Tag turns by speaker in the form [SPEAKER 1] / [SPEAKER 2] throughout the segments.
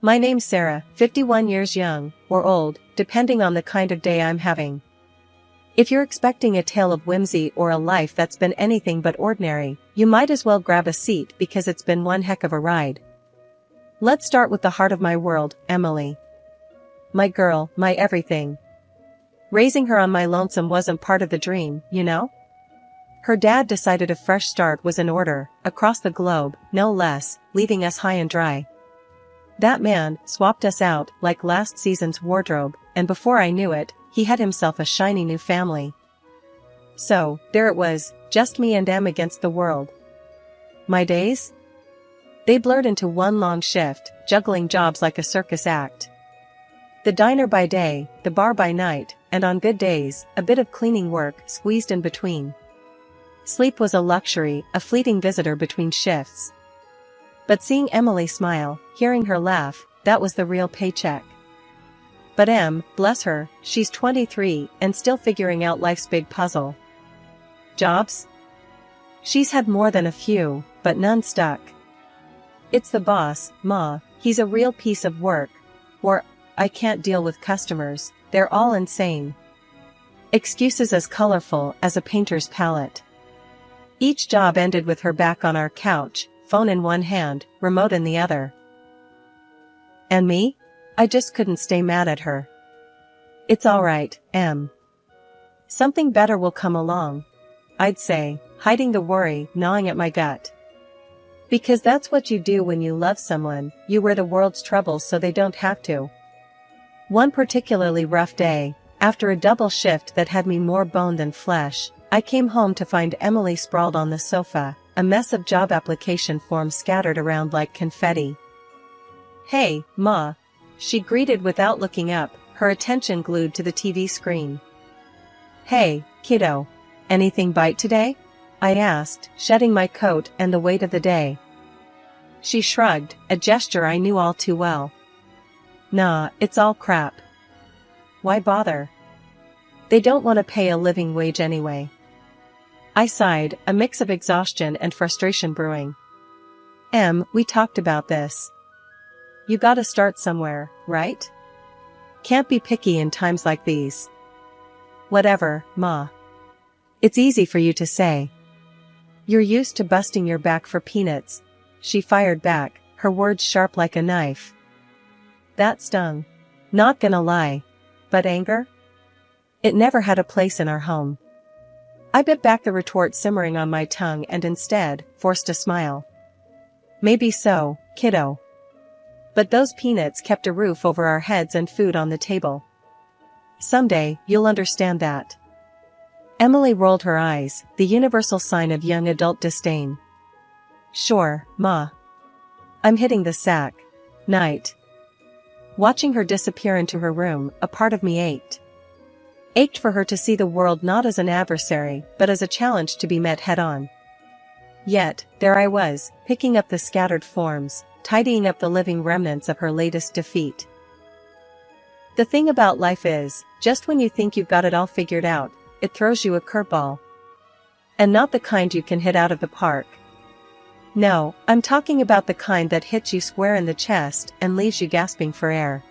[SPEAKER 1] My name's Sarah, 51 years young, or old, depending on the kind of day I'm having. If you're expecting a tale of whimsy or a life that's been anything but ordinary, you might as well grab a seat because it's been one heck of a ride. Let's start with the heart of my world, Emily. My girl, my everything. Raising her on my lonesome wasn't part of the dream, you know? Her dad decided a fresh start was in order, across the globe, no less, leaving us high and dry. That man swapped us out like last season's wardrobe, and before I knew it, he had himself a shiny new family. So, there it was, just me and Em against the world. My days? They blurred into one long shift, juggling jobs like a circus act. The diner by day, the bar by night, and on good days, a bit of cleaning work squeezed in between. Sleep was a luxury, a fleeting visitor between shifts. But seeing Emily smile, hearing her laugh, that was the real paycheck. But Em, bless her, she's 23 and still figuring out life's big puzzle. Jobs? She's had more than a few, but none stuck. It's the boss, Ma, he's a real piece of work. Or, I can't deal with customers, they're all insane. Excuses as colorful as a painter's palette. Each job ended with her back on our couch, phone in one hand, remote in the other. And me? I just couldn't stay mad at her. It's alright, Em. Something better will come along, I'd say, hiding the worry gnawing at my gut. Because that's what you do when you love someone, you wear the world's troubles so they don't have to. One particularly rough day, after a double shift that had me more bone than flesh, I came home to find Emily sprawled on the sofa, a mess of job application forms scattered around like confetti. Hey, Ma, she greeted without looking up, her attention glued to the TV screen. Hey, kiddo. Anything bite today? I asked, shedding my coat and the weight of the day. She shrugged, a gesture I knew all too well. Nah, it's all crap. Why bother? They don't want to pay a living wage anyway. I sighed, a mix of exhaustion and frustration brewing. Em, we talked about this. You gotta start somewhere, right? Can't be picky in times like these. Whatever, Ma. It's easy for you to say. You're used to busting your back for peanuts, she fired back, her words sharp like a knife. That stung. Not gonna lie. But anger? It never had a place in our home. I bit back the retort simmering on my tongue and instead, forced a smile. Maybe so, kiddo. But those peanuts kept a roof over our heads and food on the table. Someday, you'll understand that. Emily rolled her eyes, the universal sign of young adult disdain. Sure, Ma. I'm hitting the sack. Night. Watching her disappear into her room, a part of me ached. Ached for her to see the world not as an adversary, but as a challenge to be met head-on. Yet, there I was, picking up the scattered forms, tidying up the living remnants of her latest defeat. The thing about life is, just when you think you've got it all figured out, it throws you a curveball. And not the kind you can hit out of the park. No, I'm talking about the kind that hits you square in the chest and leaves you gasping for air.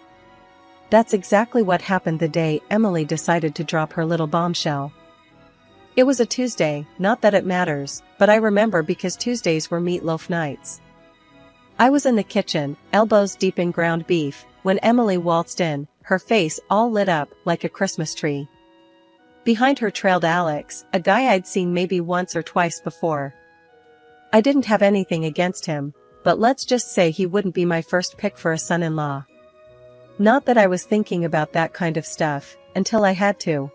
[SPEAKER 1] That's exactly what happened the day Emily decided to drop her little bombshell. It was a Tuesday, not that it matters, but I remember because Tuesdays were meatloaf nights. I was in the kitchen, elbows deep in ground beef, when Emily waltzed in, her face all lit up like a Christmas tree. Behind her trailed Alex, a guy I'd seen maybe once or twice before. I didn't have anything against him, but let's just say he wouldn't be my first pick for a son-in-law. Not that I was thinking about that kind of stuff, until I had to.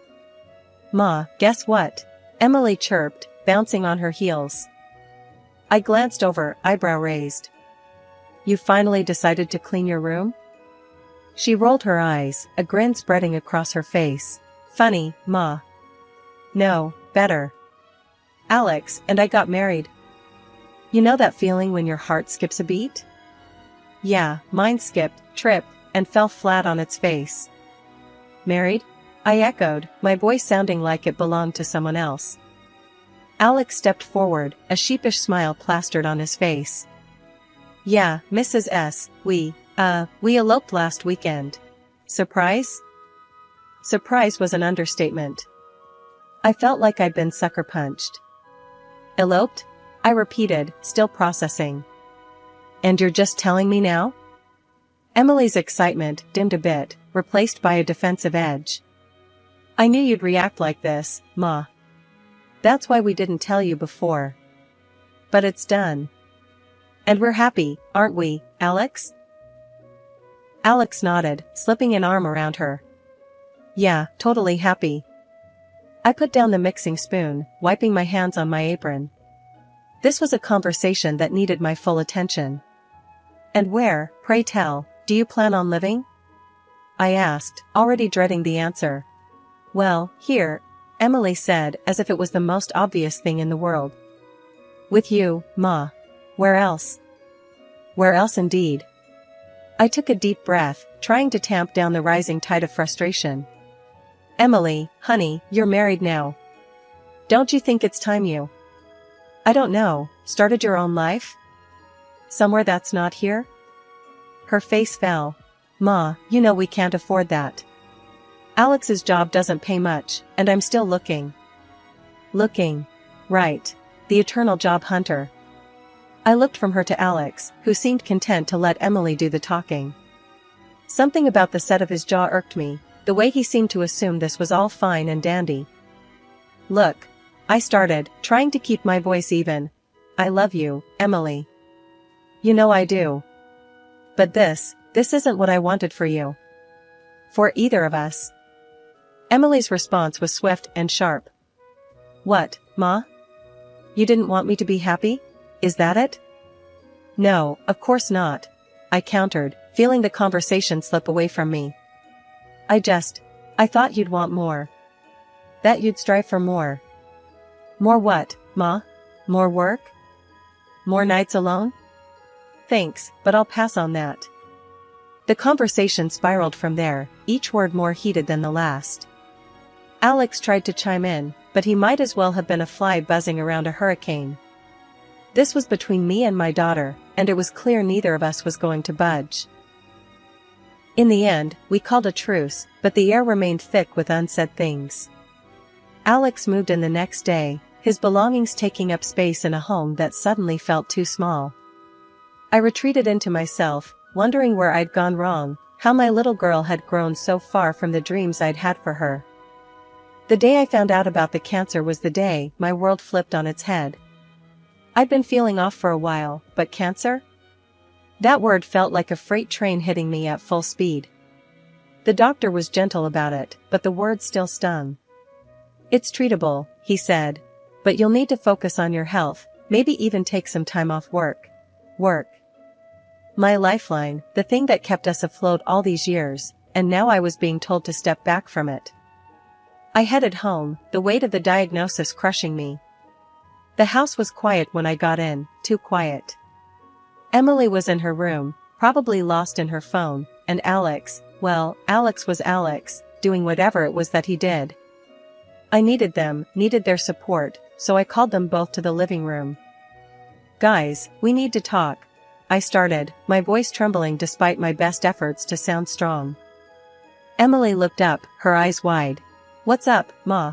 [SPEAKER 1] Ma, guess what? Emily chirped, bouncing on her heels. I glanced over, eyebrow raised. You finally decided to clean your room? She rolled her eyes, a grin spreading across her face. Funny, Ma. No, better. Alex and I got married. You know that feeling when your heart skips a beat? Yeah, mine skipped, tripped, and fell flat on its face. Married? I echoed, my voice sounding like it belonged to someone else. Alex stepped forward, a sheepish smile plastered on his face. Yeah, Mrs. S., We eloped last weekend. Surprise? Surprise was an understatement. I felt like I'd been sucker punched. Eloped? I repeated, still processing. And you're just telling me now? Emily's excitement dimmed a bit, replaced by a defensive edge. I knew you'd react like this, Ma. That's why we didn't tell you before. But it's done. And we're happy, aren't we, Alex? Alex nodded, slipping an arm around her. Yeah, totally happy. I put down the mixing spoon, wiping my hands on my apron. This was a conversation that needed my full attention. And where, pray tell, do you plan on living? I asked, already dreading the answer. Well, here, Emily said, as if it was the most obvious thing in the world. With you, Ma. Where else? Where else indeed? I took a deep breath, trying to tamp down the rising tide of frustration. Emily, honey, you're married now. Don't you think it's time you, I don't know, started your own life? Somewhere that's not here? Her face fell. Ma, you know we can't afford that. Alex's job doesn't pay much, and I'm still looking. Looking. Right. The eternal job hunter. I looked from her to Alex, who seemed content to let Emily do the talking. Something about the set of his jaw irked me, the way he seemed to assume this was all fine and dandy. Look. I started, trying to keep my voice even. I love you, Emily. You know I do. But this isn't what I wanted for you. For either of us. Emily's response was swift and sharp. What, Ma? You didn't want me to be happy? Is that it? No, of course not. I countered, feeling the conversation slip away from me. I thought you'd want more. That you'd strive for more. More what, Ma? More work? More nights alone? Thanks, but I'll pass on that. The conversation spiraled from there, each word more heated than the last. Alex tried to chime in, but he might as well have been a fly buzzing around a hurricane. This was between me and my daughter, and it was clear neither of us was going to budge. In the end, we called a truce, but the air remained thick with unsaid things. Alex moved in the next day, his belongings taking up space in a home that suddenly felt too small. I retreated into myself, wondering where I'd gone wrong, how my little girl had grown so far from the dreams I'd had for her. The day I found out about the cancer was the day my world flipped on its head. I'd been feeling off for a while, but cancer? That word felt like a freight train hitting me at full speed. The doctor was gentle about it, but the words still stung. It's treatable, he said. But you'll need to focus on your health, maybe even take some time off work. Work. My lifeline, the thing that kept us afloat all these years, and now I was being told to step back from it. I headed home, the weight of the diagnosis crushing me. The house was quiet when I got in, too quiet. Emily was in her room, probably lost in her phone, and Alex, well, Alex was Alex, doing whatever it was that he did. I needed them, needed their support, so I called them both to the living room. Guys, we need to talk. I started, my voice trembling despite my best efforts to sound strong. Emily looked up, her eyes wide. What's up, Ma?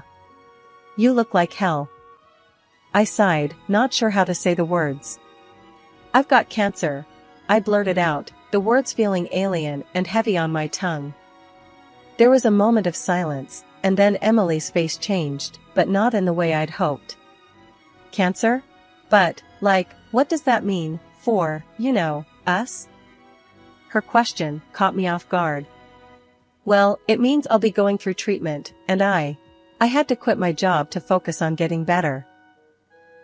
[SPEAKER 1] You look like hell. I sighed, not sure how to say the words. I've got cancer. I blurted out, the words feeling alien and heavy on my tongue. There was a moment of silence, and then Emily's face changed, but not in the way I'd hoped. Cancer? But, what does that mean, for, us? Her question caught me off guard. Well, it means I'll be going through treatment, and I had to quit my job to focus on getting better.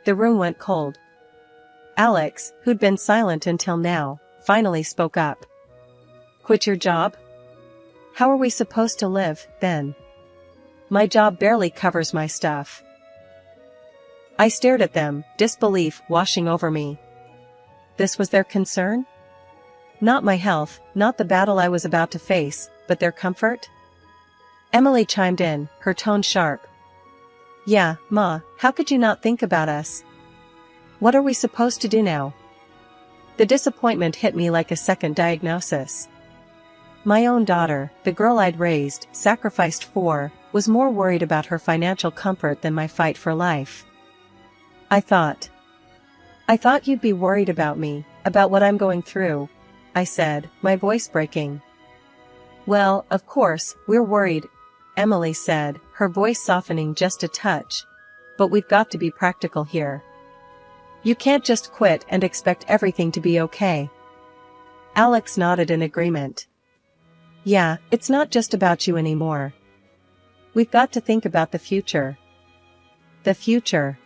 [SPEAKER 1] The room went cold. Alex, who'd been silent until now, finally spoke up. Quit your job? How are we supposed to live, then? My job barely covers my stuff. I stared at them, disbelief washing over me. This was their concern? Not my health, not the battle I was about to face, but their comfort? Emily chimed in, her tone sharp. Yeah, Ma, how could you not think about us? What are we supposed to do now? The disappointment hit me like a second diagnosis. My own daughter, the girl I'd raised, sacrificed for, was more worried about her financial comfort than my fight for life. I thought you'd be worried about me, about what I'm going through, I said, my voice breaking. Well, of course, we're worried, Emily said, her voice softening just a touch. But we've got to be practical here. You can't just quit and expect everything to be okay. Alex nodded in agreement. Yeah, it's not just about you anymore. We've got to think about the future. The future.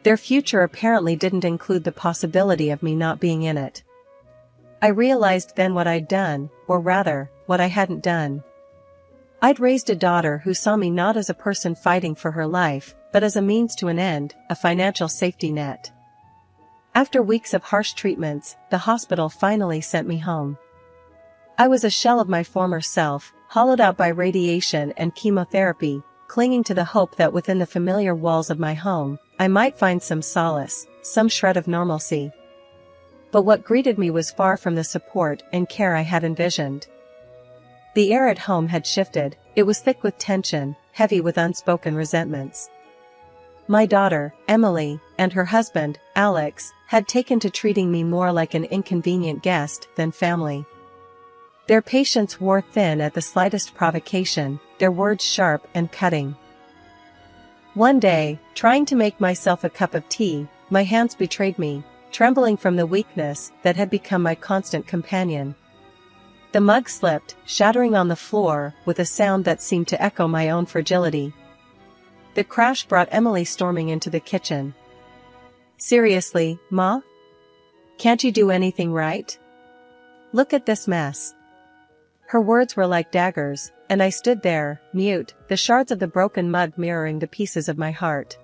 [SPEAKER 1] Their future apparently didn't include the possibility of me not being in it. I realized then what I'd done, or rather, what I hadn't done. I'd raised a daughter who saw me not as a person fighting for her life, but as a means to an end, a financial safety net. After weeks of harsh treatments, the hospital finally sent me home. I was a shell of my former self, hollowed out by radiation and chemotherapy, clinging to the hope that within the familiar walls of my home, I might find some solace, some shred of normalcy. But what greeted me was far from the support and care I had envisioned. The air at home had shifted, it was thick with tension, heavy with unspoken resentments. My daughter, Emily, and her husband, Alex, had taken to treating me more like an inconvenient guest than family. Their patience wore thin at the slightest provocation, their words sharp and cutting. One day, trying to make myself a cup of tea, my hands betrayed me, trembling from the weakness that had become my constant companion. The mug slipped, shattering on the floor, with a sound that seemed to echo my own fragility. The crash brought Emily storming into the kitchen. Seriously, Ma? Can't you do anything right? Look at this mess. Her words were like daggers, and I stood there, mute, the shards of the broken mug mirroring the pieces of my heart.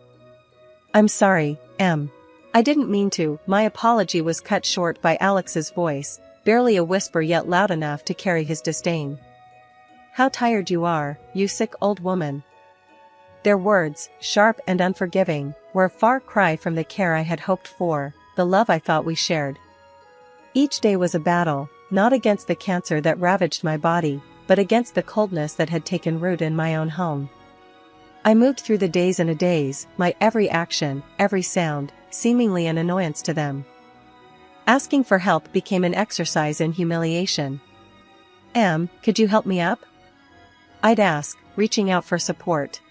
[SPEAKER 1] I'm sorry, Em. I didn't mean to. My apology was cut short by Alex's voice, barely a whisper yet loud enough to carry his disdain. How tired you are, you sick old woman. Their words, sharp and unforgiving, were a far cry from the care I had hoped for, the love I thought we shared. Each day was a battle, not against the cancer that ravaged my body, but against the coldness that had taken root in my own home. I moved through the days and a days, my every action, every sound, seemingly an annoyance to them. Asking for help became an exercise in humiliation. Em, could you help me up? I'd ask, reaching out for support.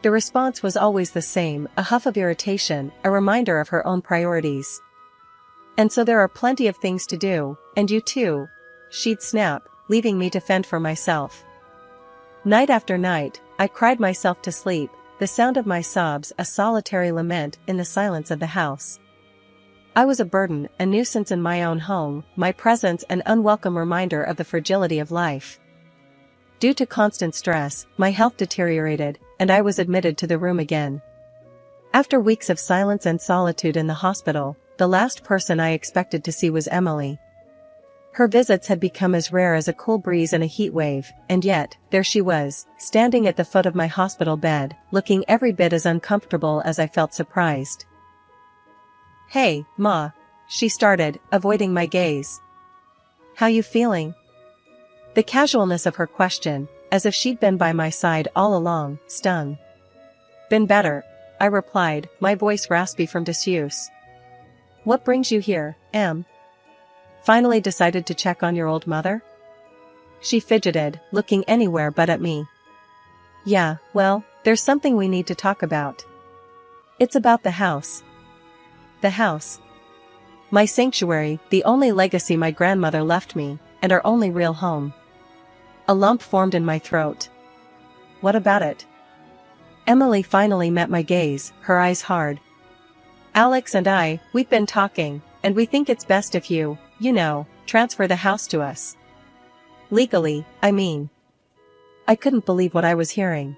[SPEAKER 1] The response was always the same, a huff of irritation, a reminder of her own priorities. And so there are plenty of things to do, and you too, she'd snap, leaving me to fend for myself. Night after night, I cried myself to sleep, the sound of my sobs a solitary lament in the silence of the house. I was a burden, a nuisance in my own home, my presence an unwelcome reminder of the fragility of life. Due to constant stress, my health deteriorated, and I was admitted to the room again. After weeks of silence and solitude in the hospital, the last person I expected to see was Emily. Her visits had become as rare as a cool breeze in a heat wave, and yet, there she was, standing at the foot of my hospital bed, looking every bit as uncomfortable as I felt surprised. Hey, Ma, she started, avoiding my gaze. How you feeling? The casualness of her question, as if she'd been by my side all along, stung. Been better, I replied, my voice raspy from disuse. What brings you here, Em? Finally decided to check on your old mother? She fidgeted, looking anywhere but at me. Yeah, well, there's something we need to talk about. It's about the house. The house. My sanctuary, the only legacy my grandmother left me, and our only real home. A lump formed in my throat. What about it? Emily finally met my gaze, her eyes hard. Alex and we've been talking, and we think it's best if you transfer the house to us. Legally, I mean. I couldn't believe what I was hearing.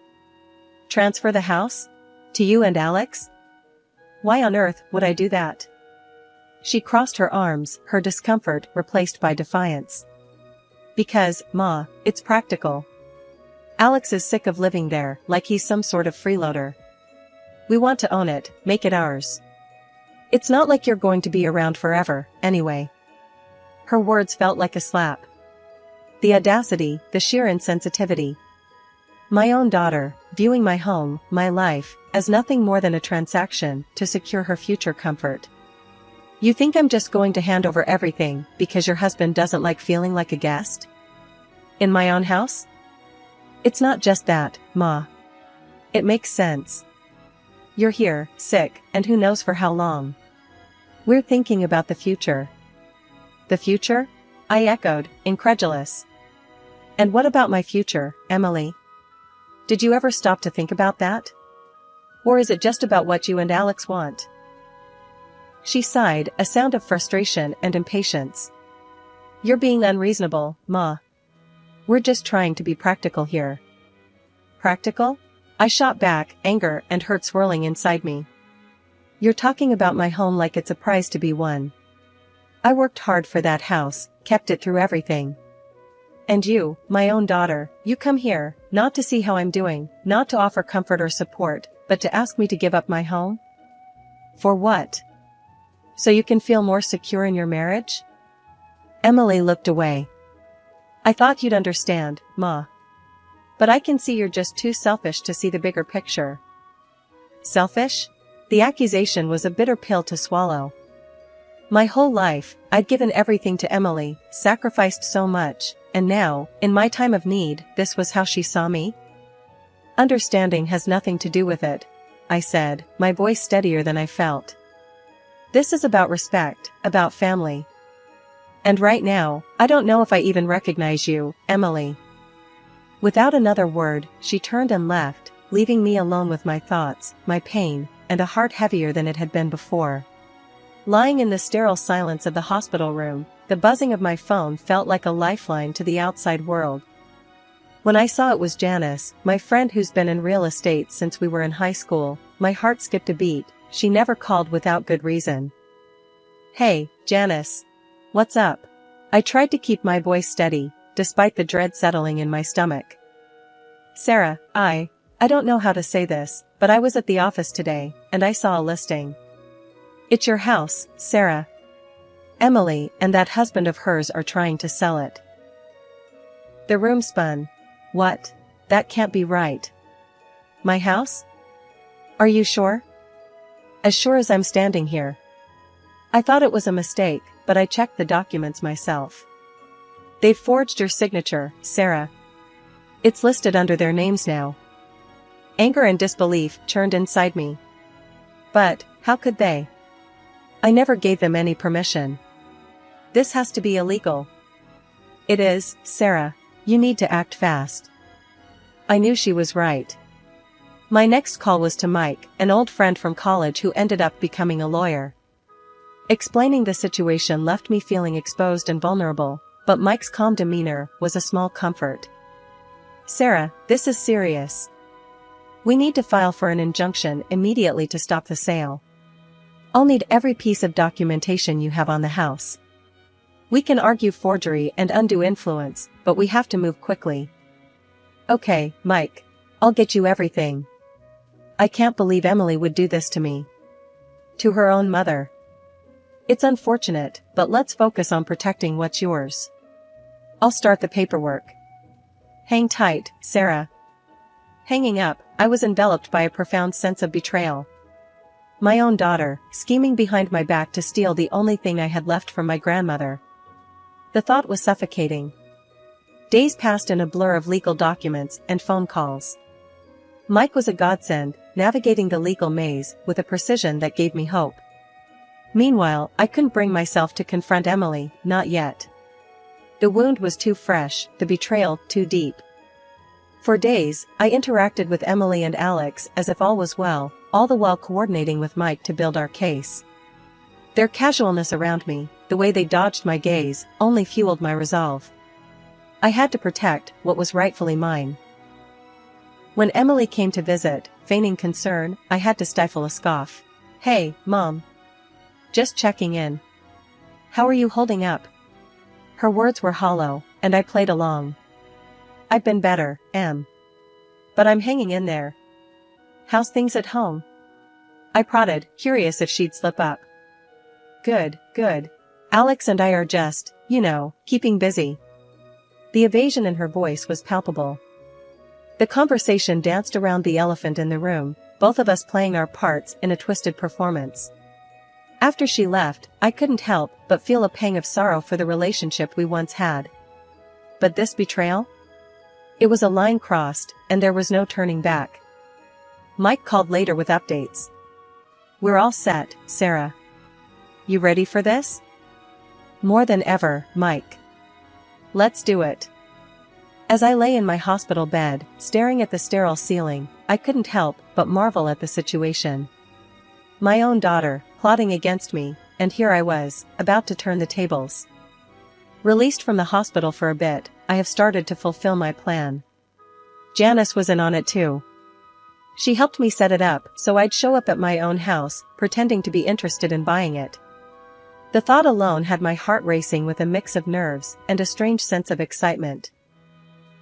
[SPEAKER 1] Transfer the house? To you and Alex? Why on earth would I do that? She crossed her arms, her discomfort replaced by defiance. Because, Ma, it's practical. Alex is sick of living there, like he's some sort of freeloader. We want to own it, make it ours. It's not like you're going to be around forever, anyway. Her words felt like a slap. The audacity, the sheer insensitivity. My own daughter, viewing my home, my life, as nothing more than a transaction to secure her future comfort. You think I'm just going to hand over everything because your husband doesn't like feeling like a guest? In my own house? It's not just that, Ma. It makes sense. You're here, sick, and who knows for how long. We're thinking about the future. The future? I echoed, incredulous. And what about my future, Emily? Did you ever stop to think about that? Or is it just about what you and Alex want? She sighed, a sound of frustration and impatience. You're being unreasonable, Ma. We're just trying to be practical here. Practical? I shot back, anger and hurt swirling inside me. You're talking about my home like it's a prize to be won. I worked hard for that house, kept it through everything. And you, my own daughter, you come here, not to see how I'm doing, not to offer comfort or support, but to ask me to give up my home? For what? So you can feel more secure in your marriage? Emily looked away. I thought you'd understand, Ma. But I can see you're just too selfish to see the bigger picture. Selfish? The accusation was a bitter pill to swallow. My whole life, I'd given everything to Emily, sacrificed so much, and now, in my time of need, this was how she saw me? Understanding has nothing to do with it, I said, my voice steadier than I felt. This is about respect, about family. And right now, I don't know if I even recognize you, Emily. Without another word, she turned and left, leaving me alone with my thoughts, my pain, and a heart heavier than it had been before. Lying in the sterile silence of the hospital room, the buzzing of my phone felt like a lifeline to the outside world. When I saw it was Janice, my friend who's been in real estate since we were in high school, my heart skipped a beat. She never called without good reason. Hey, Janice. What's up? I tried to keep my voice steady, despite the dread settling in my stomach. Sarah, I don't know how to say this, but I was at the office today, and I saw a listing. It's your house, Sarah. Emily and that husband of hers are trying to sell it. The room spun. What? That can't be right. My house? Are you sure? As sure as I'm standing here. I thought it was a mistake, but I checked the documents myself. They've forged your signature, Sarah. It's listed under their names now. Anger and disbelief churned inside me. But, how could they? I never gave them any permission. This has to be illegal. It is, Sarah. You need to act fast. I knew she was right. My next call was to Mike, an old friend from college who ended up becoming a lawyer. Explaining the situation left me feeling exposed and vulnerable, but Mike's calm demeanor was a small comfort. Sarah, this is serious. We need to file for an injunction immediately to stop the sale. I'll need every piece of documentation you have on the house. We can argue forgery and undue influence, but we have to move quickly. Okay, Mike. I'll get you everything. I can't believe Emily would do this to me. To her own mother. It's unfortunate, but let's focus on protecting what's yours. I'll start the paperwork. Hang tight, Sarah. Hanging up, I was enveloped by a profound sense of betrayal. My own daughter, scheming behind my back to steal the only thing I had left from my grandmother. The thought was suffocating. Days passed in a blur of legal documents and phone calls. Mike was a godsend, navigating the legal maze with a precision that gave me hope. Meanwhile, I couldn't bring myself to confront Emily, not yet. The wound was too fresh, the betrayal too deep. For days, I interacted with Emily and Alex as if all was well, all the while coordinating with Mike to build our case. Their casualness around me, the way they dodged my gaze, only fueled my resolve. I had to protect what was rightfully mine. When Emily came to visit, feigning concern, I had to stifle a scoff. Hey, Mom. Just checking in. How are you holding up? Her words were hollow, and I played along. I've been better, Em. But I'm hanging in there. How's things at home? I prodded, curious if she'd slip up. good, good. Alex and I are just, keeping busy. The evasion in her voice was palpable. The conversation danced around the elephant in the room, both of us playing our parts in a twisted performance. After she left, I couldn't help but feel a pang of sorrow for the relationship we once had. But this betrayal? It was a line crossed, and there was no turning back. Mike called later with updates. We're all set, Sarah. You ready for this? More than ever, Mike. Let's do it. As I lay in my hospital bed, staring at the sterile ceiling, I couldn't help but marvel at the situation. My own daughter, plotting against me, and here I was, about to turn the tables. Released from the hospital for a bit, I have started to fulfill my plan. Janice was in on it too. She helped me set it up so I'd show up at my own house, pretending to be interested in buying it. The thought alone had my heart racing with a mix of nerves and a strange sense of excitement.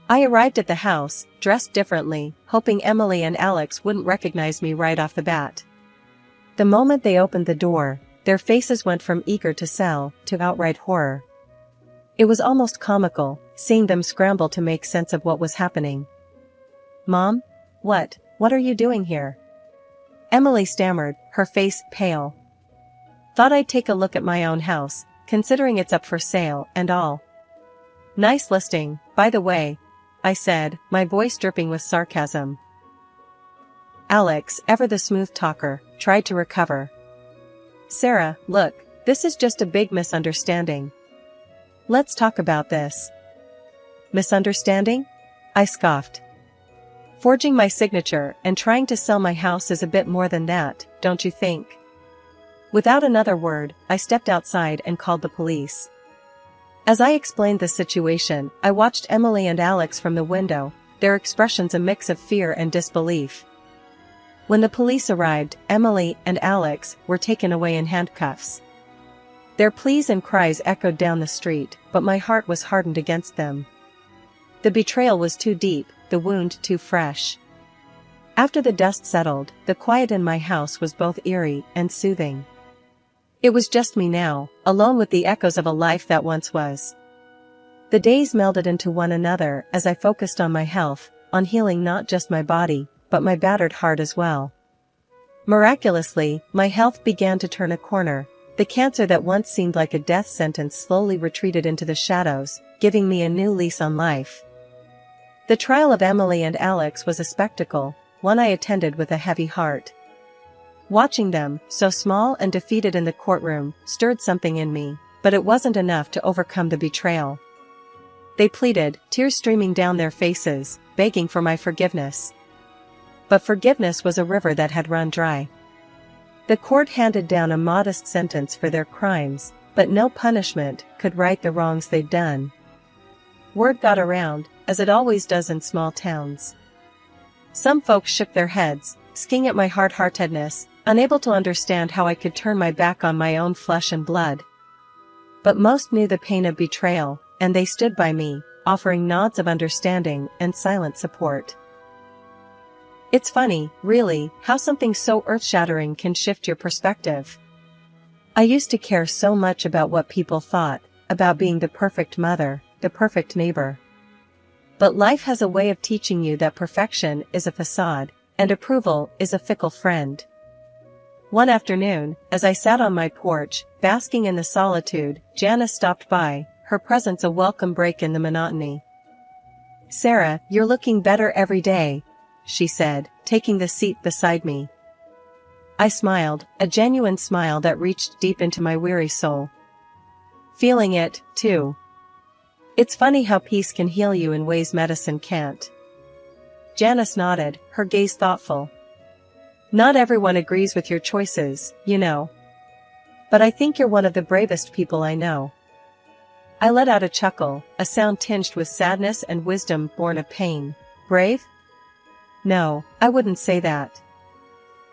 [SPEAKER 1] I arrived at the house, dressed differently, hoping Emily and Alex wouldn't recognize me right off the bat. The moment they opened the door, their faces went from eager to sell to outright horror. It was almost comical, seeing them scramble to make sense of what was happening. Mom? What are you doing here? Emily stammered, her face pale. Thought I'd take a look at my own house, considering it's up for sale and all. Nice listing, by the way, I said, my voice dripping with sarcasm. Alex, ever the smooth talker, tried to recover. Sarah, look, this is just a big misunderstanding. Let's talk about this. Misunderstanding? I scoffed. Forging my signature and trying to sell my house is a bit more than that, don't you think? Without another word, I stepped outside and called the police. As I explained the situation, I watched Emily and Alex from the window, their expressions a mix of fear and disbelief. When the police arrived, Emily and Alex were taken away in handcuffs. Their pleas and cries echoed down the street, but my heart was hardened against them. The betrayal was too deep, the wound too fresh. After the dust settled, the quiet in my house was both eerie and soothing. It was just me now, alone with the echoes of a life that once was. The days melded into one another as I focused on my health, on healing not just my body, but my battered heart as well. Miraculously, my health began to turn a corner. The cancer that once seemed like a death sentence slowly retreated into the shadows, giving me a new lease on life. The trial of Emily and Alex was a spectacle, one I attended with a heavy heart. Watching them, so small and defeated in the courtroom, stirred something in me, but it wasn't enough to overcome the betrayal. They pleaded, tears streaming down their faces, begging for my forgiveness. But forgiveness was a river that had run dry. The court handed down a modest sentence for their crimes, but no punishment could right the wrongs they'd done. Word got around, as it always does in small towns. Some folks shook their heads, sking at my hard-heartedness, unable to understand how I could turn my back on my own flesh and blood. But most knew the pain of betrayal, and they stood by me, offering nods of understanding and silent support. It's funny, really, how something so earth-shattering can shift your perspective. I used to care so much about what people thought, about being the perfect mother, the perfect neighbor. But life has a way of teaching you that perfection is a facade, and approval is a fickle friend. One afternoon, as I sat on my porch, basking in the solitude, Janice stopped by, her presence a welcome break in the monotony. Sarah, you're looking better every day, she said, taking the seat beside me. I smiled, a genuine smile that reached deep into my weary soul. Feeling it, too. It's funny how peace can heal you in ways medicine can't. Janice nodded, her gaze thoughtful. Not everyone agrees with your choices, you know. But I think you're one of the bravest people I know. I let out a chuckle, a sound tinged with sadness and wisdom born of pain. Brave? No, I wouldn't say that.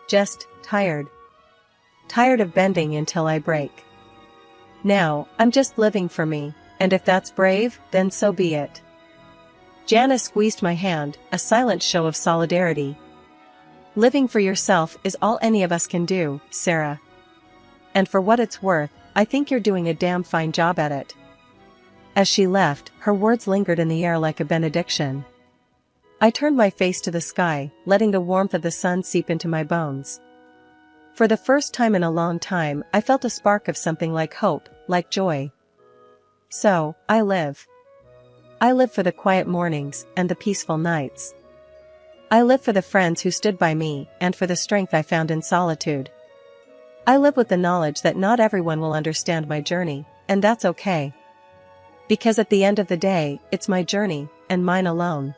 [SPEAKER 1] Just tired. Tired of bending until I break. Now, I'm just living for me, and if that's brave, then so be it. Janice squeezed my hand, a silent show of solidarity. Living for yourself is all any of us can do, Sarah. And for what it's worth, I think you're doing a damn fine job at it." As she left, her words lingered in the air like a benediction. I turned my face to the sky, letting the warmth of the sun seep into my bones. For the first time in a long time, I felt a spark of something like hope, like joy. So, I live. I live for the quiet mornings, and the peaceful nights. I live for the friends who stood by me, and for the strength I found in solitude. I live with the knowledge that not everyone will understand my journey, and that's okay. Because at the end of the day, it's my journey, and mine alone.